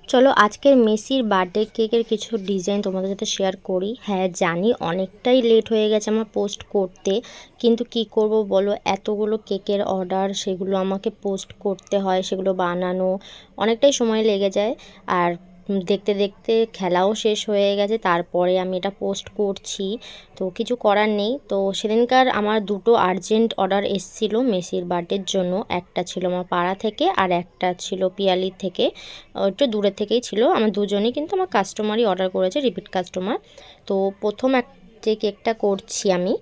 চলো আজকের মেসির বার্থডে কেকের কিছু ডিজাইন তোমাদের সাথে শেয়ার করি। হ্যাঁ জানি অনেকটাই লেট হয়ে গেছে আমার পোস্ট করতে, কিন্তু কি করব বলো, এতগুলো কেকের অর্ডার, সেগুলো আমাকে পোস্ট করতে হয়, সেগুলো বানানো অনেকটাই সময় লেগে যায়। আর দেখতে দেখতে খেলাও শেষ হয়ে গেছে, তারপরে আমি এটা পোস্ট করছি। তো কিছু করার নেই। তো সেদিনকার আমার দুটো আর্জেন্ট অর্ডার এসেছিলো মেসির বার্থডের জন্য। একটা ছিল আমার পাড়া থেকে আর একটা ছিল পিয়ালি থেকে, একটু দূরের থেকেই ছিল। আমার দুজনেই কিন্তু আমার কাস্টমারই অর্ডার করেছে, রিপিট কাস্টমার। তো প্রথম যে কেকটা করছি আমি,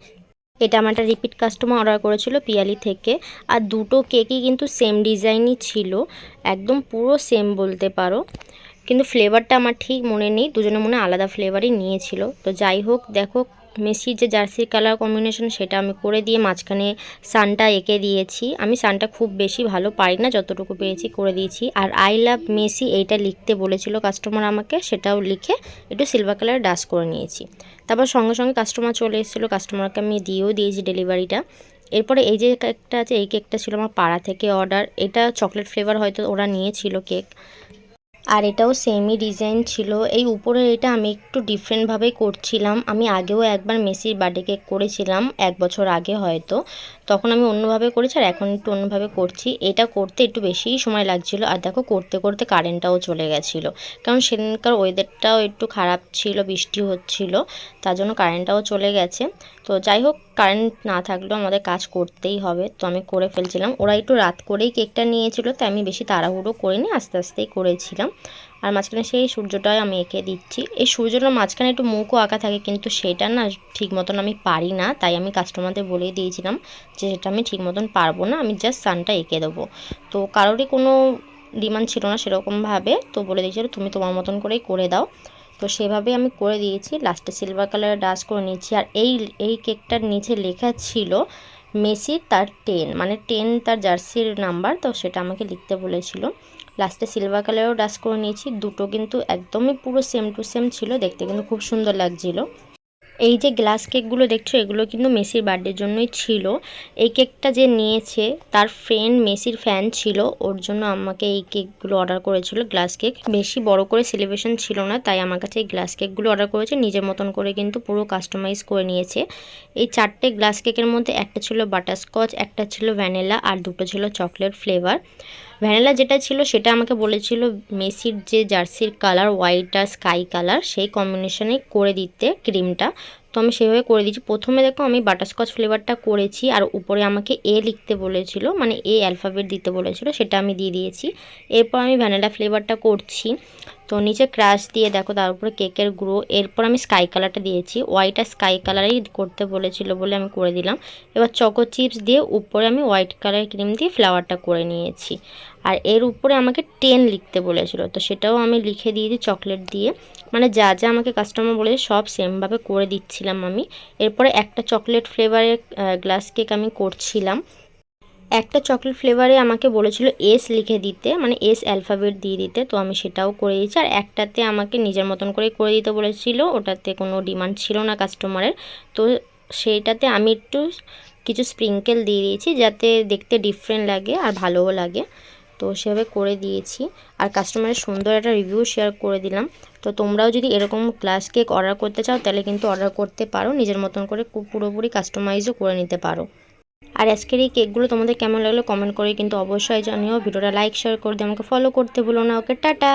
এটা আমার একটা রিপিট কাস্টমার অর্ডার করেছিল পিয়ালি থেকে। আর দুটো কেকই কিন্তু সেম ডিজাইনই ছিল, একদম পুরো সেম বলতে পারো, কিন্তু ফ্লেভারটা আমার ঠিক মনে নেই, দুজনে মনে আলাদা ফ্লেভারই নিয়েছিল। তো যাই হোক, দেখো মেসির যে জার্সির কালার কম্বিনেশন সেটা আমি করে দিয়ে মাঝখানে সানটা এঁকে দিয়েছি। আমি সানটা খুব বেশি ভালো পারি না, যতটুকু পেয়েছি করে দিয়েছি। আর আই লাভ মেসি এইটা লিখতে বলেছিল কাস্টমার আমাকে, সেটাও লিখে একটু সিলভার কালার ডাস্ট করে নিয়েছি। তারপর সঙ্গে সঙ্গে কাস্টমার চলে এসেছিলো, কাস্টমারকে আমি দিয়েও দিয়েছি ডেলিভারিটা। এরপরে এই যে কেকটা আছে, এই কেকটা ছিল আমার পাড়া থেকে অর্ডার। এটা চকলেট ফ্লেভার হয়তো ওরা নিয়েছিল কেক, আর এটাও সেমই ডিজাইন ছিল। এই উপরের এটা আমি একটু ডিফারেন্টভাবেই করছিলাম। আমি আগেও একবার মেসির বার্থডে কেক করেছিলাম 1 বছর আগে হয়তো, তখন আমি অন্যভাবে করেছি, আর এখন একটু অন্যভাবে করছি। এটা করতে একটু বেশিই সময় লাগছিল। আর দেখো করতে করতে কারেন্টটাও চলে গেছিলো, কারণ সেদিনকার ওয়েদারটাও একটু খারাপ ছিল, বৃষ্টি হচ্ছিল, তার জন্য কারেন্টটাও চলে গেছে। তো যাই হোক, কারেন্ট না থাকলেও আমাদের কাজ করতেই হবে, তো আমি করে ফেলছিলাম। ওরা একটু রাত করেই কেকটা নিয়েছিল, তাই আমি বেশি তাড়াহুড়ো করিনি, আস্তে আস্তেই করেছিলাম। আর মাঝখানে সেই সূর্যটাই আমি এঁকে দিচ্ছি। এই সূর্যটার মাঝখানে একটু মুখও আঁকা থাকে, কিন্তু সেটা না ঠিক মতন আমি পারি না, তাই আমি কাস্টমারদের বলেই দিয়েছিলাম যে সেটা আমি ঠিক মতন পারবো না, আমি জাস্ট সানটা এঁকে দেবো। তো কারোরই কোনো ডিমান্ড ছিল না সেরকমভাবে, তো বলে দিয়েছিল তুমি তোমার মতন করেই করে দাও। তো সেভাবে আমি করে দিয়েছি। লাস্টে সিলভার কালারের ডাস্ট করে নিচ্ছি। আর এই কেকটার নিচে লেখা ছিল মেসি তার 10, মানে 10 তার জার্সির নাম্বার, তো সেটা আমাকে লিখতে বলেছিল। লাস্টে সিলভার কালারও ডাস্ট করে নিয়েছি। দুটো কিন্তু একদমই পুরো সেম টু সেম ছিল, দেখতে কিন্তু খুব সুন্দর লাগছিল। এই যে গ্লাস কেকগুলো দেখছো, এগুলো কিন্তু মেসির বার্থডের জন্যই ছিল। এই কেকটা যে নিয়েছে তার ফ্রেন্ড মেসির ফ্যান ছিল, ওর জন্য আমাকে এই কেকগুলো অর্ডার করেছিল, গ্লাস কেক। বেশি বড় করে সেলিব্রেশন ছিল না, তাই আমার কাছে এই গ্লাস কেকগুলো অর্ডার করেছে। নিজের মতন করে কিন্তু পুরো কাস্টমাইজ করে নিয়েছে। এই 4টে গ্লাস কেকের মধ্যে একটা ছিল বাটারস্কচ, একটা ছিল ভ্যানিলা, আর দুটো ছিল চকলেট ফ্লেভার। ভ্যানিলা যেটা ছিল সেটা আমাকে বলেছিল মেসির যে জার্সির কালার হোয়াইট আর স্কাই কালার, সেই কম্বিনেশনে করে দিতে ক্রিমটা। তো আমি সেভাবে করে দিয়েছি। প্রথমে দেখো আমি বাটারস্কচ ফ্লেভারটা করেছি, আর উপরে আমাকে এ লিখতে বলেছিল, মানে এ অ্যালফাবেট দিতে বলেছিল, সেটা আমি দিয়ে দিয়েছি। এরপর আমি ভ্যানিলা ফ্লেভারটা করছি। তো নিচে ক্রাশ দিয়ে দেখো, তার উপরে কেকের গুঁড়ো। এরপর আমি স্কাই কালারটা দিয়েছি, হোয়াইট আর স্কাই কালারই করতে বলেছিল বলে আমি করে দিলাম। এবার চকো চিপস দিয়ে উপরে আমি হোয়াইট কালার ক্রিম দিয়ে ফ্লাওয়ারটা করে নিয়েছি। আর এর উপরে আমাকে 10 লিখতে বলেছিল, তো সেটাও আমি লিখে দিয়েছি চকলেট দিয়ে। মানে যা যা আমাকে কাস্টমার বলেছে সব সেমভাবে করে দিচ্ছিলাম আমি। এরপরে একটা চকলেট ফ্লেভারের গ্লাস কেক আমি করছিলাম। একটা চকলেট ফ্লেভারে আমাকে বলেছিল এস লিখে দিতে, মানে এস অ্যালফাবেট দিয়ে দিতে, তো আমি সেটাও করে দিয়েছি। আর একটাতে আমাকে নিজের মতন করে দিতে বলেছিল, ওটাতে কোনো ডিমান্ড ছিল না কাস্টমারের, তো সেইটাতে আমি একটু কিছু স্প্রিঙ্কেল দিয়ে দিয়েছি, যাতে দেখতে ডিফারেন্ট লাগে আর ভালোও লাগে। তো সেভাবে করে দিয়েছি, আর কাস্টমারের সুন্দর একটা রিভিউ শেয়ার করে দিলাম। তো তোমরাও যদি এরকম গ্লাস কেক অর্ডার করতে চাও, তাহলে কিন্তু অর্ডার করতে পারো, নিজের মতন করে পুরোপুরি কাস্টমাইজও করে নিতে পারো। আর আজকের এই কেকগুলো তোমাদের কেমন লাগলো কমেন্ট করে কিন্তু অবশ্যই জানিও। ভিডিওটা লাইক শেয়ার করে দিয়ে আমাকে ফলো করতে ভুলো না। ওকে, টাটা।